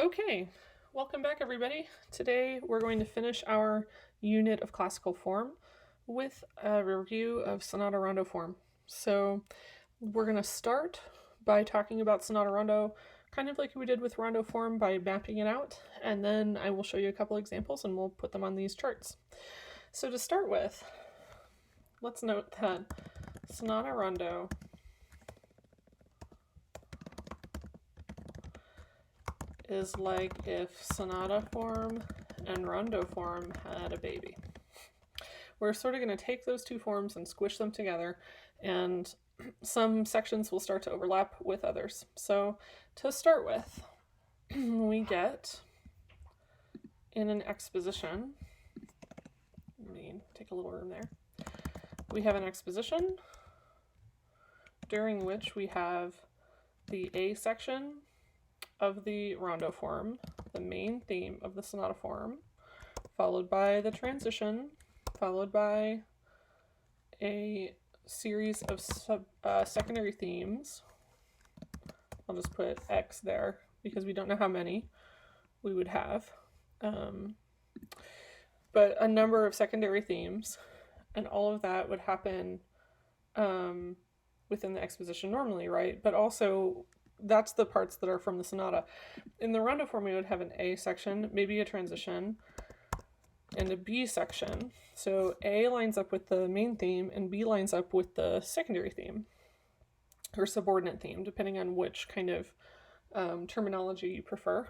Okay, welcome back everybody. Today we're going to finish our unit of classical form with a review of Sonata Rondo form. So we're going to start by talking about Sonata Rondo, kind of like we did with Rondo form by mapping it out, and then I will show you a couple examples and we'll put them on these charts. So to start with, let's note that Sonata Rondo is like if sonata form and rondo form had a baby. We're sort of going to take those two forms and squish them together, and some sections will start to overlap with others. So to start with, we get in an exposition, let me take a little room there, we have an exposition during which we have the A section of the rondo form, the main theme of the sonata form, followed by the transition, followed by a series of secondary themes. I'll just put X there because we don't know how many we would have. But a number of secondary themes, and all of that would happen within the exposition normally, right? But also that's the parts that are from the sonata. In the rondo form, we would have an A section, maybe a transition, and a B section. So A lines up with the main theme, and B lines up with the secondary theme, or subordinate theme, depending on which kind of terminology you prefer.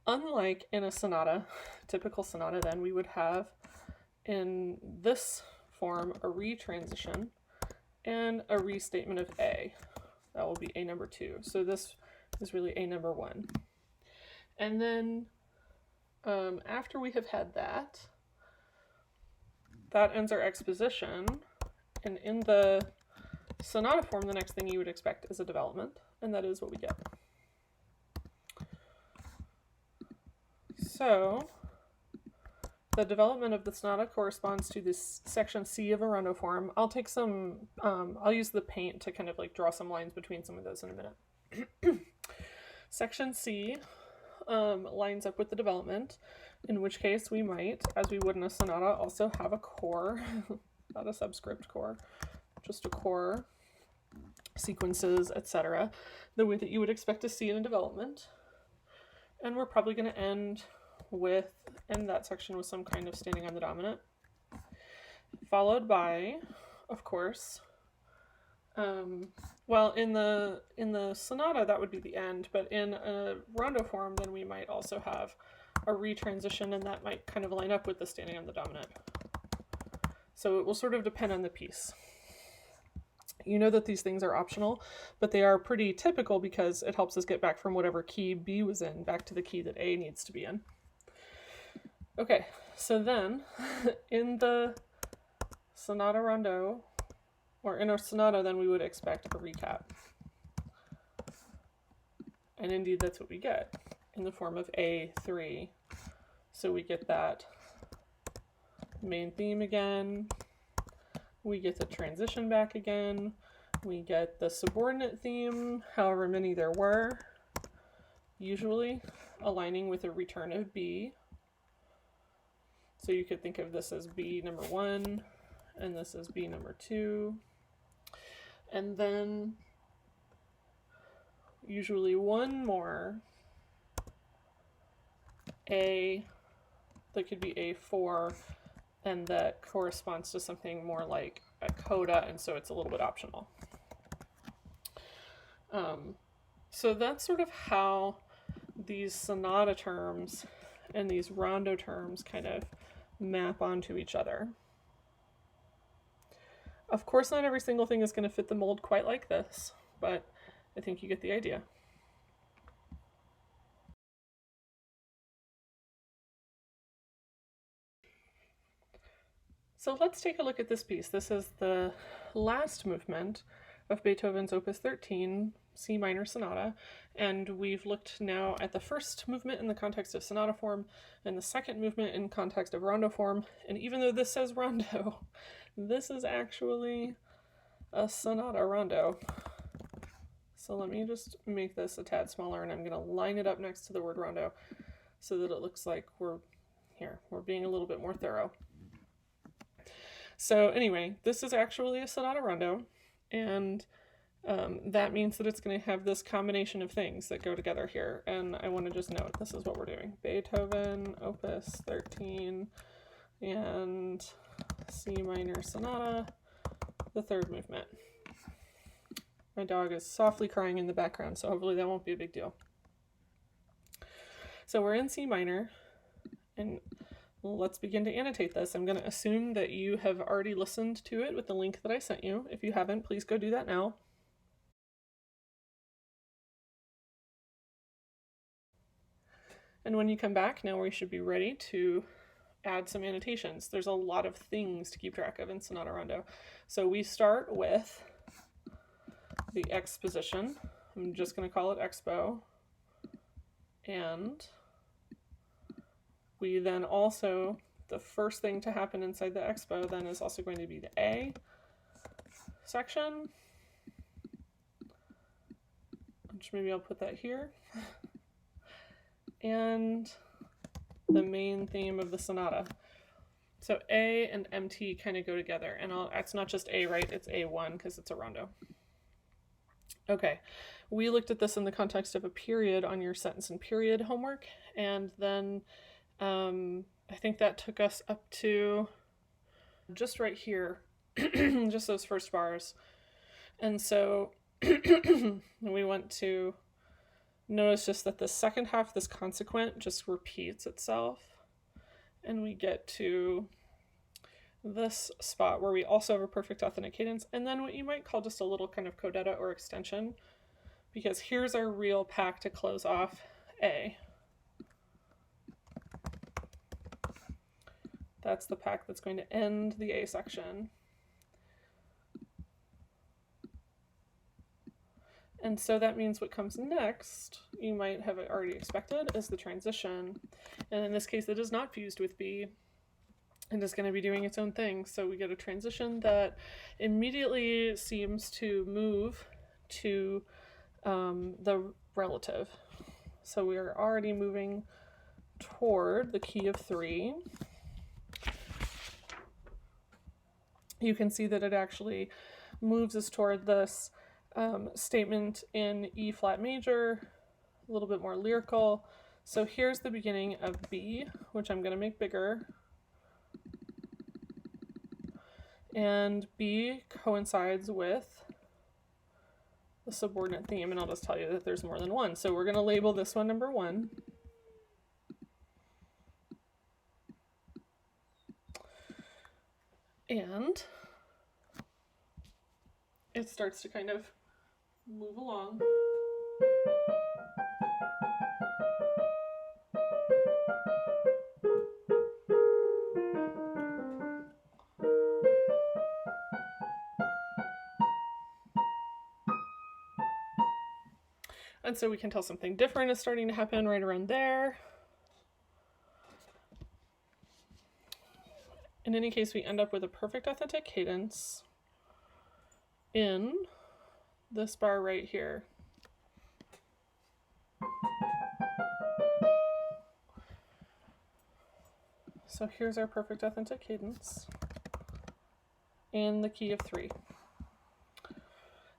Unlike in a sonata, typical sonata, then we would have in this form a retransition and a restatement of A. That will be A number 2. So this is really A number 1. And then after we have had that ends our exposition. And in the sonata form, the next thing you would expect is a development, and that is what we get. So the development of the sonata corresponds to this section C of a rondo form. I'll take some, I'll use the paint to kind of like draw some lines between some of those in a minute. Section C lines up with the development, in which case we might, as we would in a sonata, also have a core, not a subscript core, just a core, sequences, etc., the way that you would expect to see in a development. And we're probably going to end that section with some kind of standing on the dominant, followed by, of course, well, in the sonata that would be the end, but in a rondo form then we might also have a retransition, and that might kind of line up with the standing on the dominant. So it will sort of depend on the piece. You know that these things are optional, but they are pretty typical because it helps us get back from whatever key B was in back to the key that A needs to be in. Okay, so then in the sonata rondo, or in our sonata, then we would expect a recap. And indeed that's what we get in the form of A3. So we get that main theme again, we get the transition back again, we get the subordinate theme, however many there were, usually aligning with a return of B. So you could think of this as B number 1, and this is B number 2. And then usually one more A that could be A4, and that corresponds to something more like a coda, and so it's a little bit optional. So that's sort of how these sonata terms and these rondo terms kind of map onto each other. Of course, not every single thing is going to fit the mold quite like this, but I think you get the idea. So let's take a look at this piece. This is the last movement of Beethoven's Opus 13, C minor sonata, and we've looked now at the first movement in the context of sonata form and the second movement in context of rondo form, and even though this says rondo, this is actually a sonata rondo. So let me just make this a tad smaller, and I'm going to line it up next to the word rondo so that it looks like we're being a little bit more thorough. So anyway, this is actually a Sonata Rondo, and that means that it's going to have this combination of things that go together here. And I want to just note, this is what we're doing. Beethoven, Opus 13, and C minor Sonata, the third movement. My dog is softly crying in the background, so hopefully that won't be a big deal. So we're in C minor, and let's begin to annotate this. I'm going to assume that you have already listened to it with the link that I sent you. If you haven't, please go do that now. And when you come back, now we should be ready to add some annotations. There's a lot of things to keep track of in Sonata Rondo. So we start with the exposition. I'm just going to call it expo. And we then also, the first thing to happen inside the expo then is also going to be the A section, which maybe I'll put that here. And the main theme of the sonata. So A and MT kind of go together, and it's not just A, right? It's A1 because it's a rondo. Okay, we looked at this in the context of a period on your sentence and period homework, and then I think that took us up to just right here, just those first bars. And so we want to notice just that the second half, this consequent, just repeats itself. And we get to this spot where we also have a perfect authentic cadence, and then what you might call just a little kind of codetta or extension, because here's our real pack to close off A. That's the pack that's going to end the A section. And so that means what comes next, you might have already expected, is the transition. And in this case, it is not fused with B. It is going to be doing its own thing. So we get a transition that immediately seems to move to the relative. So we are already moving toward the key of 3. You can see that it actually moves us toward this statement in E flat major, a little bit more lyrical. So here's the beginning of B, which I'm going to make bigger. And B coincides with the subordinate theme, and I'll just tell you that there's more than one. So we're going to label this one number 1. And it starts to kind of move along. And so we can tell something different is starting to happen right around there. In any case, we end up with a perfect authentic cadence in this bar right here. So here's our perfect authentic cadence in the key of 3.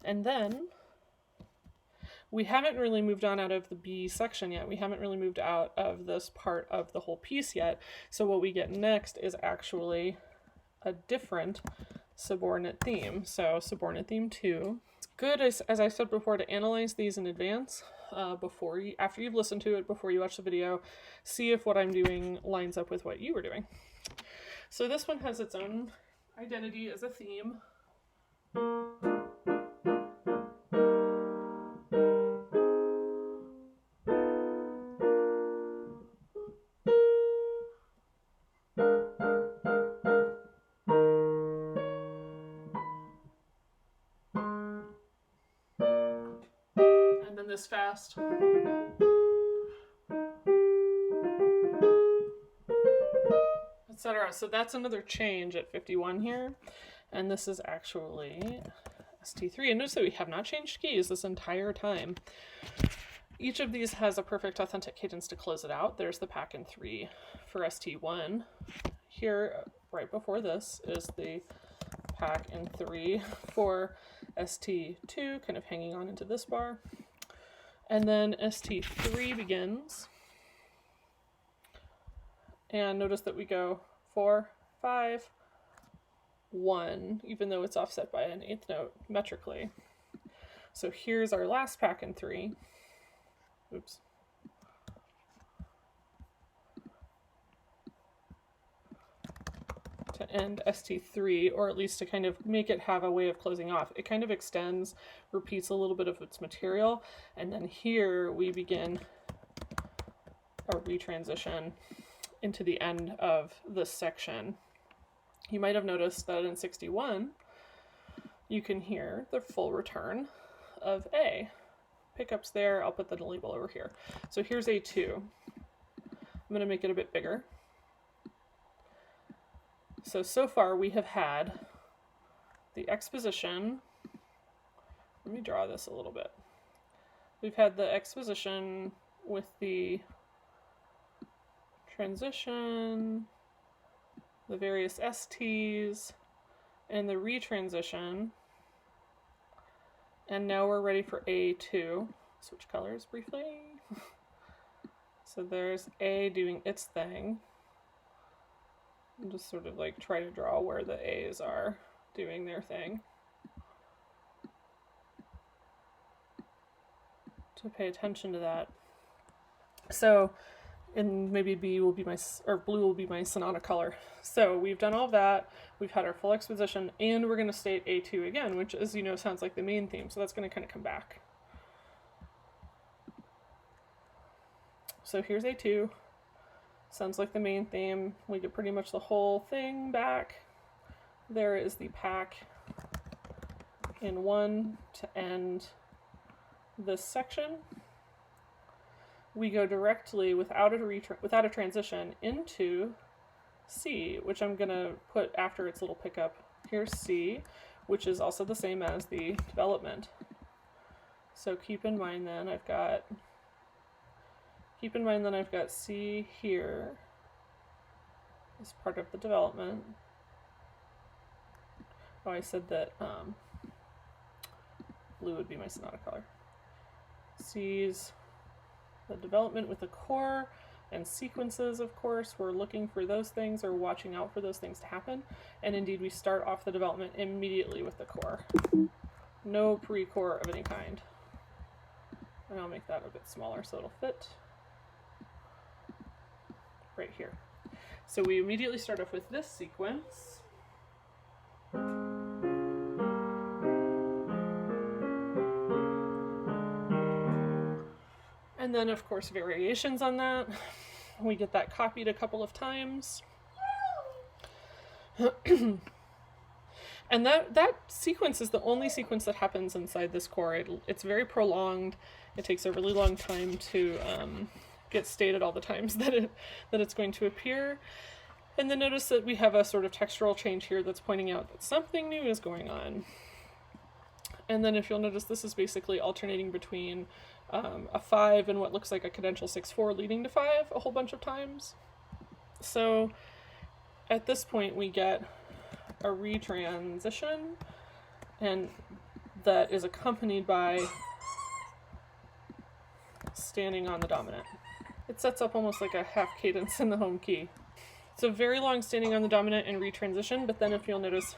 And then we haven't really moved on out of the B section yet. We haven't really moved out of this part of the whole piece yet. So what we get next is actually a different subordinate theme. So subordinate theme 2. It's good, as I said before, to analyze these in advance after you've listened to it, before you watch the video, see if what I'm doing lines up with what you were doing. So this one has its own identity as a theme. And then this fast. Etc. So that's another change at 51 here. And this is actually ST3. And notice that we have not changed keys this entire time. Each of these has a perfect authentic cadence to close it out. There's the pack in 3 for ST1. Here, right before this, is the pack in 3 for ST2, kind of hanging on into this bar. And then ST3 begins. And notice that we go 4, 5, 1, even though it's offset by an 8th note metrically. So here's our last pack in 3. Oops. To end ST3, or at least to kind of make it have a way of closing off. It kind of extends, repeats a little bit of its material, and then here we begin a retransition into the end of this section. You might have noticed that in 61, you can hear the full return of A. Pickups there, I'll put the label over here. So here's A2. I'm going to make it a bit bigger. So far we have had the exposition. Let me draw this a little bit. We've had the exposition with the transition, the various STs, and the retransition. And now we're ready for A2. Switch colors briefly. So there's A doing its thing. And just sort of like try to draw where the A's are doing their thing. To pay attention to that. So, and maybe B will be my, or blue will be my Sonata color. So we've done all of that, we've had our full exposition, and we're going to state A2 again, which, as you know, sounds like the main theme, so that's going to kind of come back. So here's A2, sounds like the main theme, we get pretty much the whole thing back. There is the pack in 1 to end this section. We go directly, without a transition, into C, which I'm going to put after its little pickup. Here's C, which is also the same as the development. So keep in mind then I've got C here as part of the development. Oh, I said that blue would be my Sonata color. C's the development with the core, and sequences, of course, we're looking for those things or watching out for those things to happen. And indeed, we start off the development immediately with the core. No pre-core of any kind. And I'll make that a bit smaller so it'll fit right here. So we immediately start off with this sequence. And then, of course, variations on that. We get that copied a couple of times. And that sequence is the only sequence that happens inside this core. It's very prolonged. It takes a really long time to get stated all the times that it's going to appear. And then notice that we have a sort of textural change here that's pointing out that something new is going on. And then if you'll notice, this is basically alternating between a 5 and what looks like a cadential 6/4 leading to 5 a whole bunch of times. So at this point we get a retransition, and that is accompanied by standing on the dominant. It sets up almost like a half cadence in the home key. So very long standing on the dominant and retransition, but then if you'll notice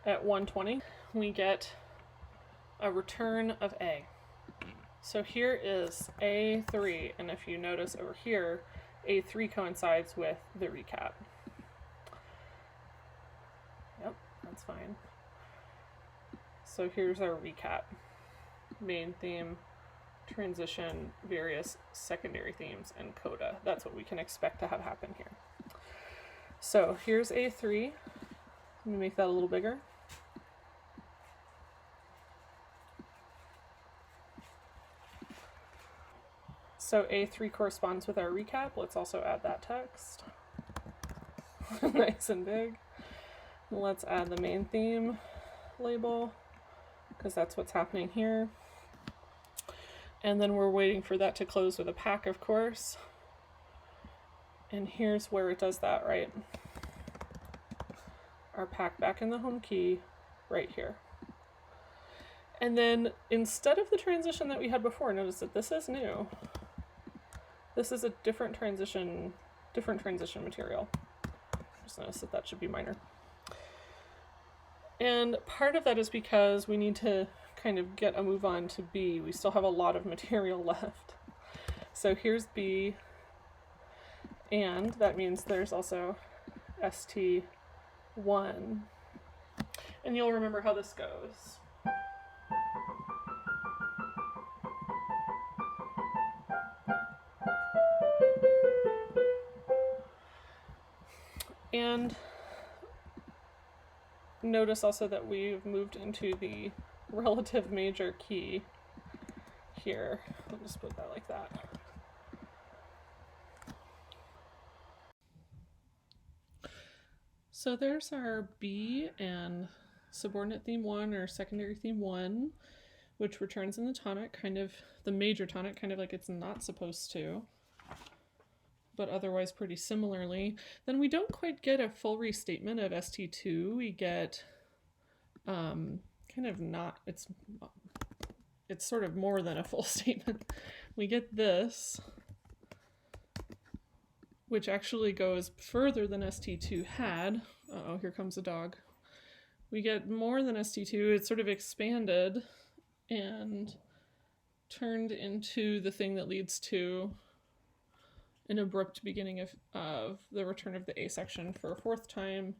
at 120 we get a return of A. So here is A3, and if you notice over here, A3 coincides with the recap. Yep, that's fine. So here's our recap. Main theme, transition, various secondary themes, and coda. That's what we can expect to have happen here. So here's A3. Let me make that a little bigger. So A3 corresponds with our recap. Let's also add that text. Nice and big. Let's add the main theme label. because that's what's happening here. And then we're waiting for that to close with a pack, of course. And here's where it does that, right? Our pack back in the home key, right here. And then instead of the transition that we had before, notice that this is new. This is a different transition material. Just notice that that should be minor. And part of that is because we need to kind of get a move on to B. We still have a lot of material left. So here's B, and that means there's also ST1. And you'll remember how this goes. And notice also that we've moved into the relative major key here. I'll just put that like that. So there's our B and subordinate theme 1 or secondary theme 1, which returns in the tonic, kind of the major tonic, kind of like it's not supposed to, but otherwise pretty similarly. Then we don't quite get a full restatement of ST2. We get kind of not, it's sort of more than a full statement. We get this, which actually goes further than ST2 had. Uh-oh, here comes a dog. We get more than ST2. It's sort of expanded and turned into the thing that leads to an abrupt beginning of the return of the A section for a fourth time,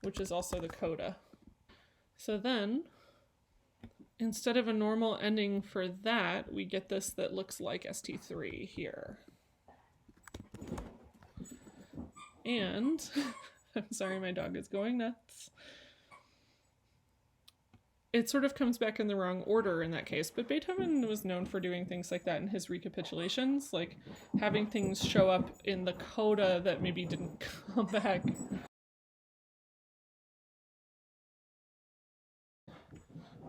which is also the coda. So then, instead of a normal ending for that, we get this that looks like ST3 here. And, I'm sorry, my dog is going nuts. It sort of comes back in the wrong order in that case, but Beethoven was known for doing things like that in his recapitulations, like having things show up in the coda that maybe didn't come back.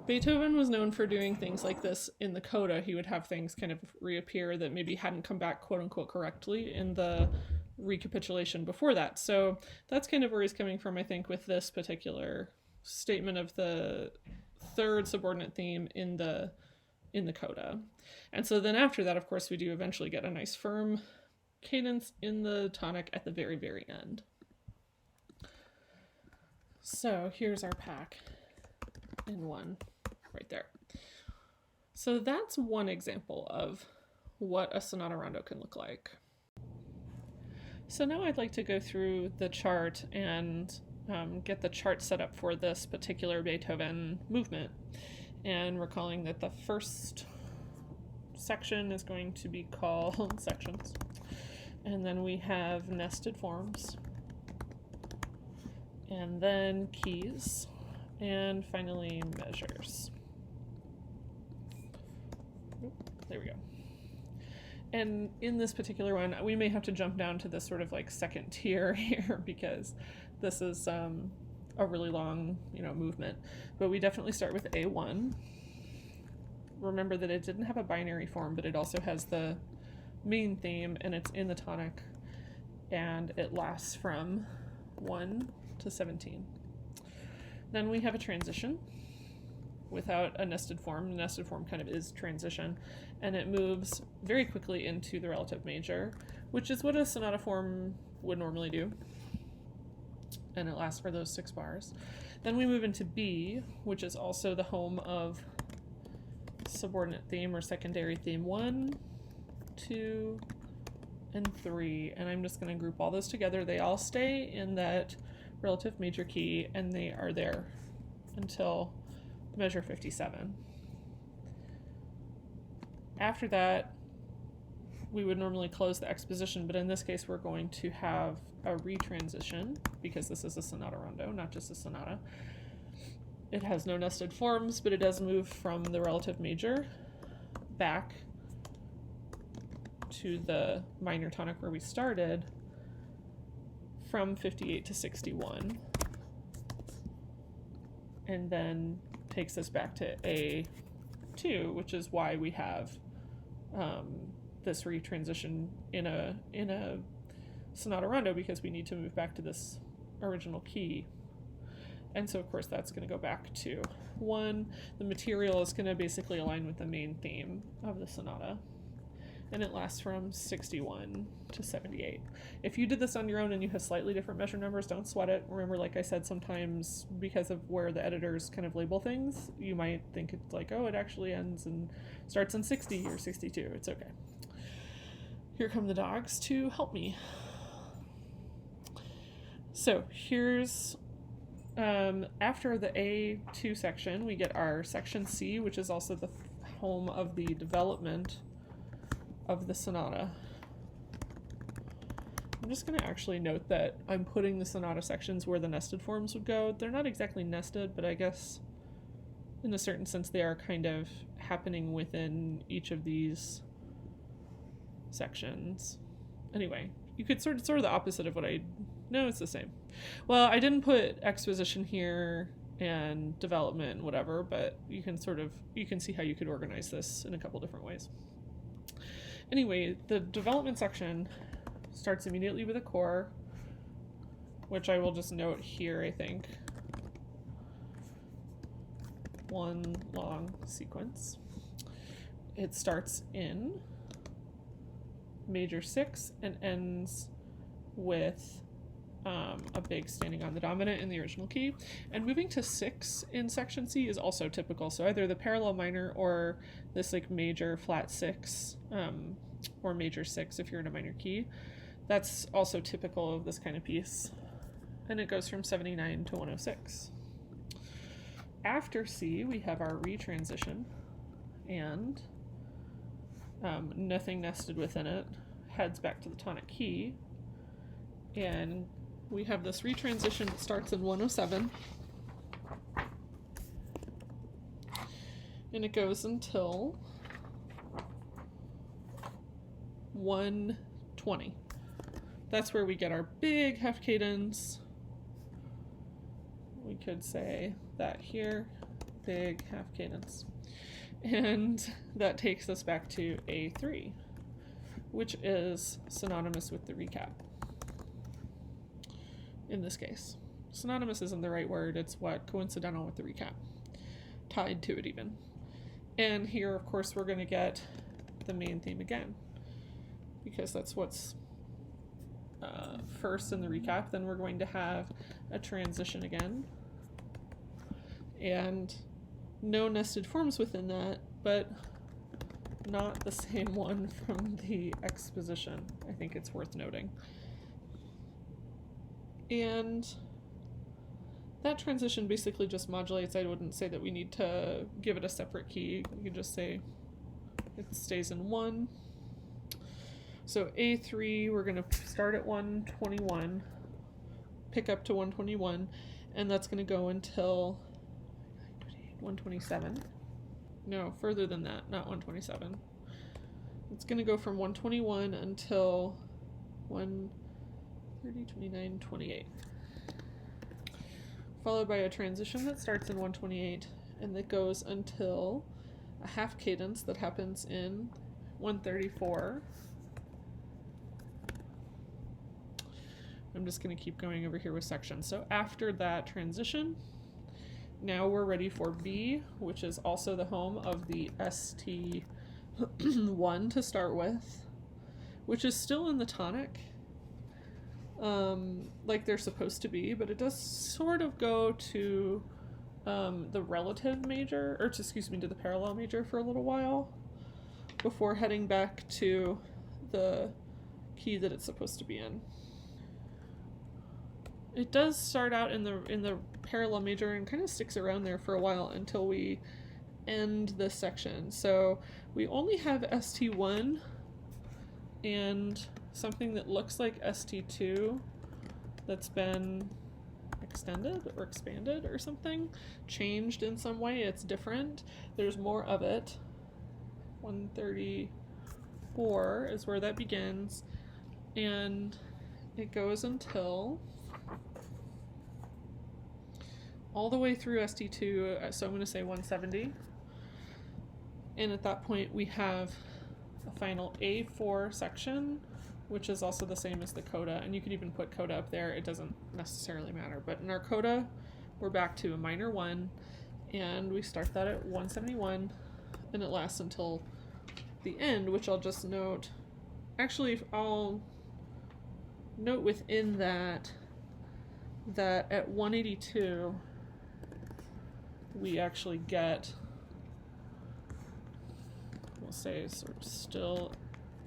Beethoven was known for doing things like this in the coda. He would have things kind of reappear that maybe hadn't come back quote unquote correctly in the recapitulation before that. So that's kind of where he's coming from, I think, with this particular statement of the third subordinate theme in the coda. And so then after that, of course, we do eventually get a nice firm cadence in the tonic at the very, very end. So here's our pack in 1 right there. So that's one example of what a Sonata Rondo can look like. So now I'd like to go through the chart and get the chart set up for this particular Beethoven movement, and recalling that the first section is going to be called sections, and then we have nested forms, and then keys, and finally measures. There we go. And in this particular one, we may have to jump down to this sort of like second tier here because this is a really long, movement. But we definitely start with A1. Remember that it didn't have a binary form, but it also has the main theme, and it's in the tonic, and it lasts from 1 to 17. Then we have a transition without a nested form. The nested form kind of is transition, and it moves very quickly into the relative major, which is what a sonata form would normally do, and it lasts for those 6 bars. Then we move into B, which is also the home of subordinate theme or secondary theme 1, 2, and 3, and I'm just going to group all those together. They all stay in that relative major key, and they are there until measure 57. After that, we would normally close the exposition, but in this case we're going to have a retransition because this is a Sonata Rondo, not just a sonata. It has no nested forms, but it does move from the relative major back to the minor tonic where we started from 58 to 61. And then takes us back to A2, which is why we have this retransition in a Sonata Rondo, because we need to move back to this original key. And so of course that's going to go back to 1. The material is going to basically align with the main theme of the sonata. And it lasts from 61 to 78. If you did this on your own and you have slightly different measure numbers, don't sweat it. Remember, like I said, sometimes because of where the editors kind of label things, you might think it's like, oh, it actually ends and starts in 60 or 62. It's okay. Here come the dogs to help me. So here's, after the A2 section, we get our section C, which is also the home of the development of the sonata. I'm just going to actually note that I'm putting the sonata sections where the nested forms would go. They're not exactly nested, but I guess in a certain sense they are kind of happening within each of these sections. Anyway, you could sort of the opposite of what I... No, it's the same. Well, I didn't put exposition here and development and whatever, but you can see how you could organize this in a couple different ways. Anyway, the development section starts immediately with a core, which I will just note here, I think. One long sequence. It starts in major 6 and ends with a big standing on the dominant in the original key. And moving to 6 in section C is also typical. So either the parallel minor or this like major flat 6, or major 6 if you're in a minor key. That's also typical of this kind of piece. And it goes from 79 to 106. After C, we have our retransition, and nothing nested within it, heads back to the tonic key, and we have this retransition that starts in 107, and it goes until 120. That's where we get our big half cadence. We could say that here, big half cadence. And that takes us back to A3, which is synonymous with the recap. In this case, synonymous isn't the right word, it's what coincidental with the recap, tied to it even. And here, of course, we're going to get the main theme again, because that's what's first in the recap. Then we're going to have a transition again, and no nested forms within that, but not the same one from the exposition. I think it's worth noting. And that transition basically just modulates. I wouldn't say that we need to give it a separate key. We could just say it stays in 1. So A3, we're going to start at 121, pick up to 121, and that's going to go until 127. No, further than that, not 127. It's going to go from 121 until 130, 29, 28. Followed by a transition that starts in 128 and that goes until a half cadence that happens in 134. I'm just going to keep going over here with sections. So after that transition, now we're ready for B, which is also the home of the ST1 to start with, which is still in the tonic, like they're supposed to be, but it does sort of go to the relative major, or to the parallel major for a little while before heading back to the key that it's supposed to be in. It does start out in the parallel major and kind of sticks around there for a while until we end this section. So we only have ST1 and something that looks like ST2 that's been extended or expanded or something, changed in some way. It's different. There's more of it. 134 is where that begins, and it goes until all the way through ST2, so I'm going to say 170. And at that point we have a final A4 section, which is also the same as the coda, and you could even put coda up there, it doesn't necessarily matter. But in our coda, we're back to a minor 1, and we start that at 171, and it lasts until the end, which I'll just note. Actually, I'll note within that at 182, we actually get, we'll say sort of still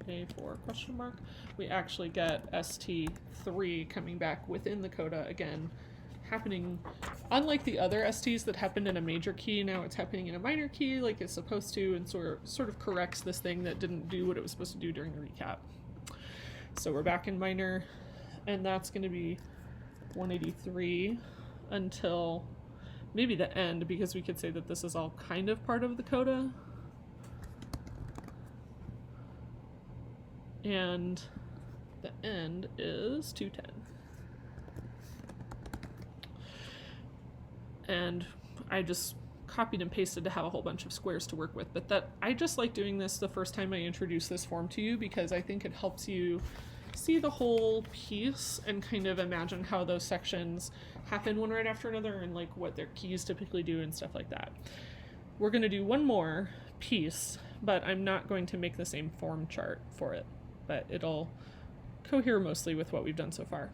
A4 question mark, we actually get ST3 coming back within the coda again, happening, unlike the other STs that happened in a major key, now it's happening in a minor key like it's supposed to, and sort of corrects this thing that didn't do what it was supposed to do during the recap. So we're back in minor, and that's going to be 183 until maybe the end, because we could say that this is all kind of part of the coda. And the end is 210. And I just copied and pasted to have a whole bunch of squares to work with, but that I just like doing this the first time I introduce this form to you, because I think it helps you see the whole piece and kind of imagine how those sections happen one right after another, and like what their keys typically do and stuff like that. We're going to do one more piece, but I'm not going to make the same form chart for it, but it'll cohere mostly with what we've done so far.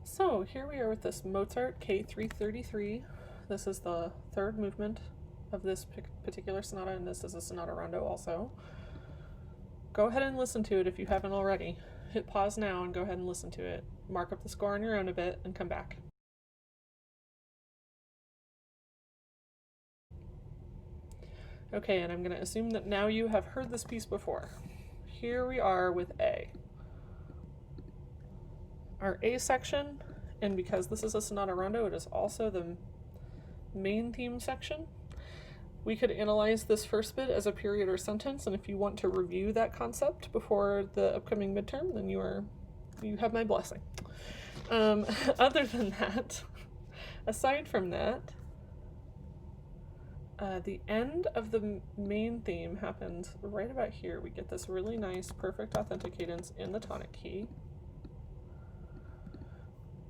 So here we are with this Mozart K333. This is the third movement of this particular sonata, and this is a Sonata Rondo also. Go ahead and listen to it if you haven't already. Hit pause now and go ahead and listen to it. Mark up the score on your own a bit and come back. Okay, and I'm going to assume that now you have heard this piece before. Here we are with A. Our A section, and because this is a Sonata Rondo, it is also the main theme section. We could analyze this first bit as a period or sentence, and if you want to review that concept before the upcoming midterm, then you have my blessing. Other than that, aside from that, the end of the main theme happens right about here. We get this really nice, perfect authentic cadence in the tonic key.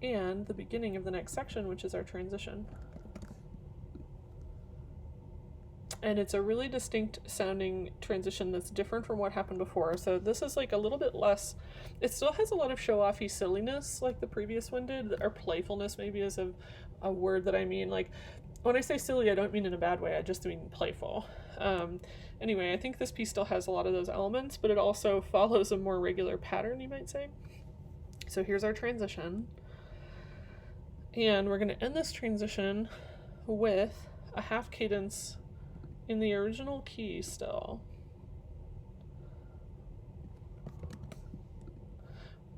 And the beginning of the next section, which is our transition. And it's a really distinct sounding transition that's different from what happened before. So this is like a little bit less, it still has a lot of show-offy silliness like the previous one did, or playfulness maybe is a word that I mean. Like, when I say silly, I don't mean in a bad way, I just mean playful. Anyway, I think this piece still has a lot of those elements, but it also follows a more regular pattern, you might say. So here's our transition. And we're going to end this transition with a half cadence in the original key still.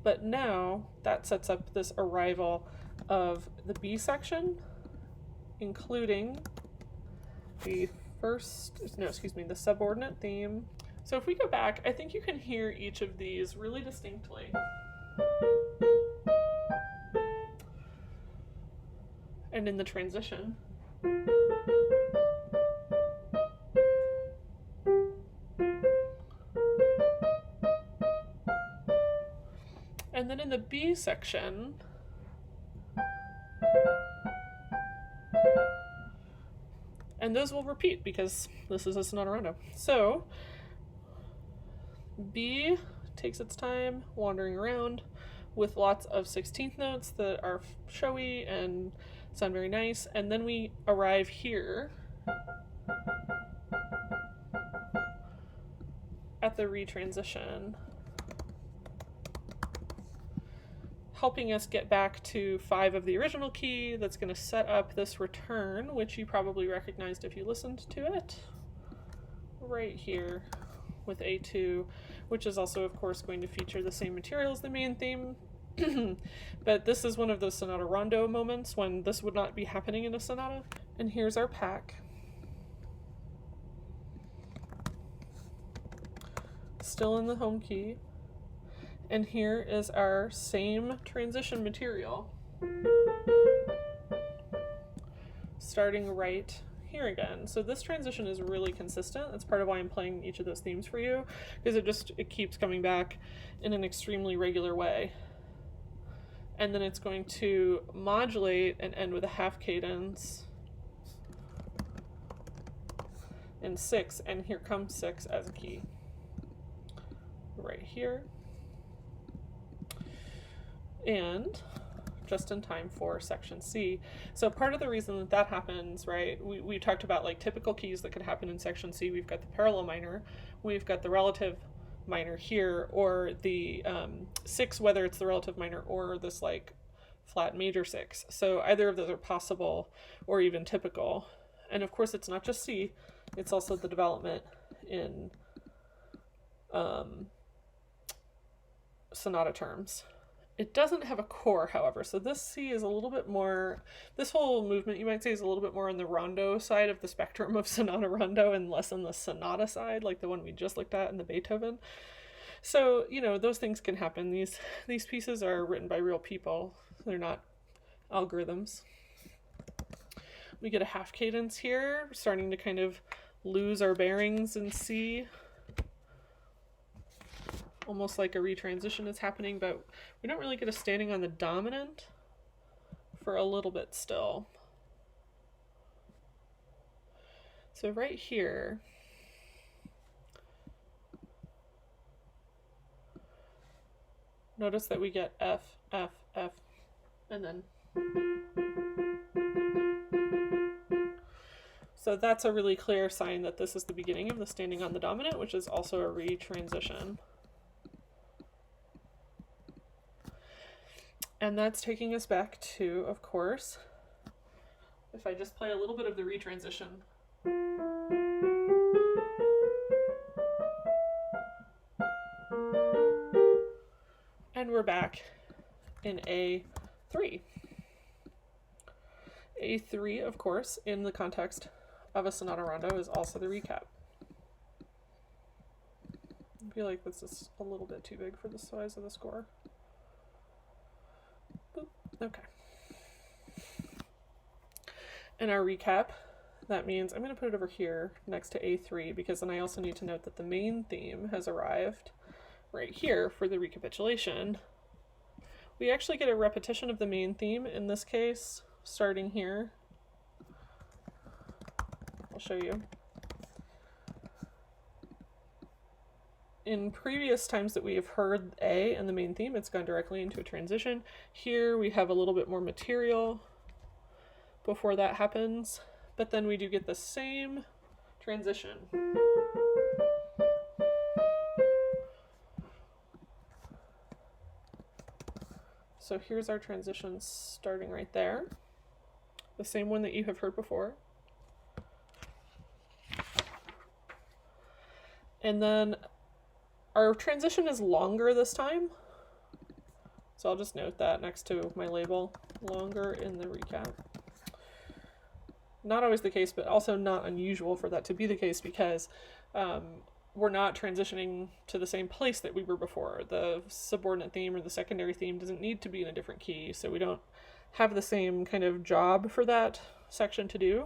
But now that sets up this arrival of the B section, including the the subordinate theme. So if we go back, I think you can hear each of these really distinctly. And in the transition. And then in the B section, and those will repeat because this is a Sonata Rondo. So B takes its time wandering around with lots of 16th notes that are showy and sound very nice, and then we arrive here at the retransition, helping us get back to 5 of the original key. That's going to set up this return, which you probably recognized if you listened to it, right here with A2, which is also, of course, going to feature the same material as the main theme. But this is one of those Sonata Rondo moments when this would not be happening in a sonata. And here's our pack. Still in the home key. And here is our same transition material, starting right here again. So this transition is really consistent. That's part of why I'm playing each of those themes for you, because it keeps coming back in an extremely regular way. And then it's going to modulate and end with a half cadence in 6, and here comes 6 as a key right here, and just in time for section C. So part of the reason that happens, right, we talked about like typical keys that could happen in section C. We've got the parallel minor, we've got the relative minor here, or the 6, whether it's the relative minor or this like flat major 6. So either of those are possible or even typical. And of course it's not just C, it's also the development in sonata terms. It doesn't have a core, however, so this C is a little bit more, this whole movement you might say is a little bit more on the rondo side of the spectrum of Sonata Rondo and less on the sonata side, like the one we just looked at in the Beethoven. So, you know, those things can happen. These pieces are written by real people. They're not algorithms. We get a half cadence here, starting to kind of lose our bearings in C. Almost like a retransition is happening, but we don't really get a standing on the dominant for a little bit still. So right here, notice that we get F, F, F, and then. So that's a really clear sign that this is the beginning of the standing on the dominant, which is also a retransition. And that's taking us back to, of course, if I just play a little bit of the retransition. And we're back in A3. A3, of course, in the context of a Sonata Rondo is also the recap. I feel like this is a little bit too big for the size of the score. Boop. Okay. And our recap, that means I'm going to put it over here next to A3, because then I also need to note that the main theme has arrived right here for the recapitulation. We actually get a repetition of the main theme in this case, starting here. I'll show you. In previous times that we have heard A and the main theme, it's gone directly into a transition. Here we have a little bit more material before that happens, but then we do get the same transition. So here's our transition starting right there. The same one that you have heard before. And then our transition is longer this time. So I'll just note that next to my label, longer in the recap. Not always the case, but also not unusual for that to be the case, because we're not transitioning to the same place that we were before. The subordinate theme or the secondary theme doesn't need to be in a different key, so we don't have the same kind of job for that section to do.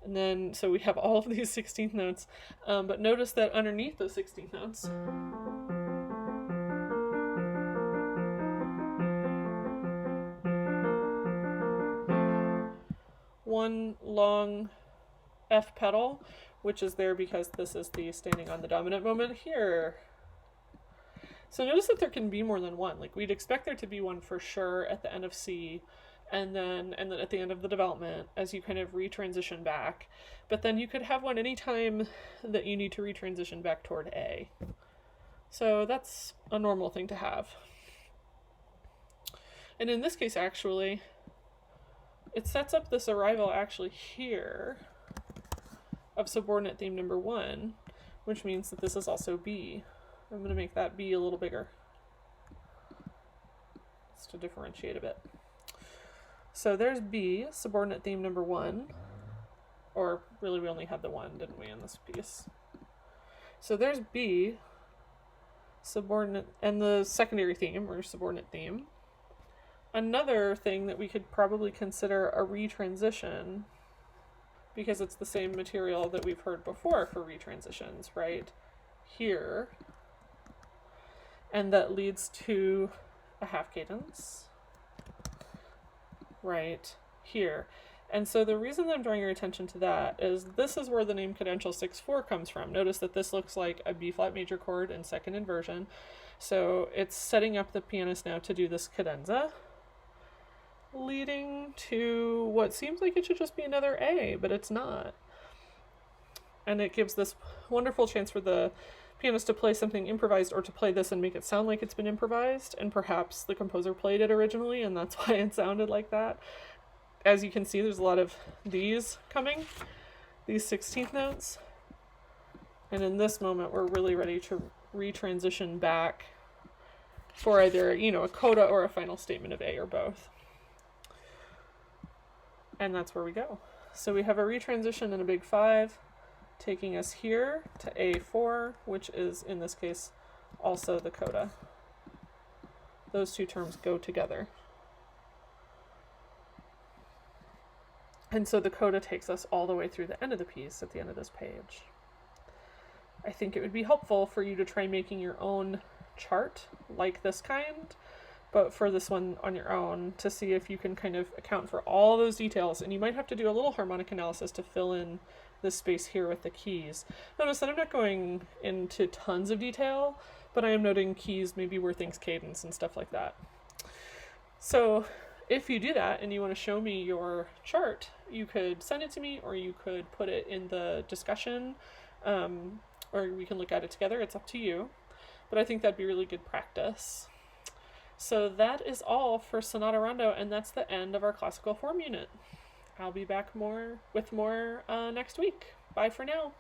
And then, so we have all of these 16th notes, but notice that underneath those 16th notes, one long F pedal, which is there because this is the standing on the dominant moment here. So notice that there can be more than one. Like, we'd expect there to be one for sure at the end of C, and then at the end of the development as you kind of retransition back. But then you could have one anytime that you need to retransition back toward A. So that's a normal thing to have. And in this case, actually, it sets up this arrival actually here of subordinate theme number 1, which means that this is also B. I'm going to make that B a little bigger, just to differentiate a bit. So there's B, subordinate theme number 1, or really we only had the 1, didn't we, in this piece? So there's B, subordinate, and the secondary theme or subordinate theme. Another thing that we could probably consider a retransition, because it's the same material that we've heard before for retransitions, right? Here. And that leads to a half cadence, right here. And so the reason that I'm drawing your attention to that is this is where the name cadential 6/4 comes from. Notice that this looks like a B flat major chord in second inversion. So it's setting up the pianist now to do this cadenza, leading to what seems like it should just be another A, but it's not. And it gives this wonderful chance for the pianist to play something improvised, or to play this and make it sound like it's been improvised, and perhaps the composer played it originally and that's why it sounded like that. As you can see, there's a lot of these coming, these 16th notes, and in this moment we're really ready to retransition back for either, a coda or a final statement of A, or both. And that's where we go. So we have a retransition in a big 5, taking us here to A4, which is, in this case, also the coda. Those two terms go together. And so the coda takes us all the way through the end of the piece at the end of this page. I think it would be helpful for you to try making your own chart like this kind, but for this one on your own, to see if you can kind of account for all those details. And you might have to do a little harmonic analysis to fill in this space here with the keys. Notice that I'm not going into tons of detail, but I am noting keys maybe where things cadence and stuff like that. So if you do that and you want to show me your chart, you could send it to me, or you could put it in the discussion, or we can look at it together. It's up to you, but I think that'd be really good practice. So that is all for Sonata Rondo, and that's the end of our classical form unit. I'll be back with more next week. Bye for now.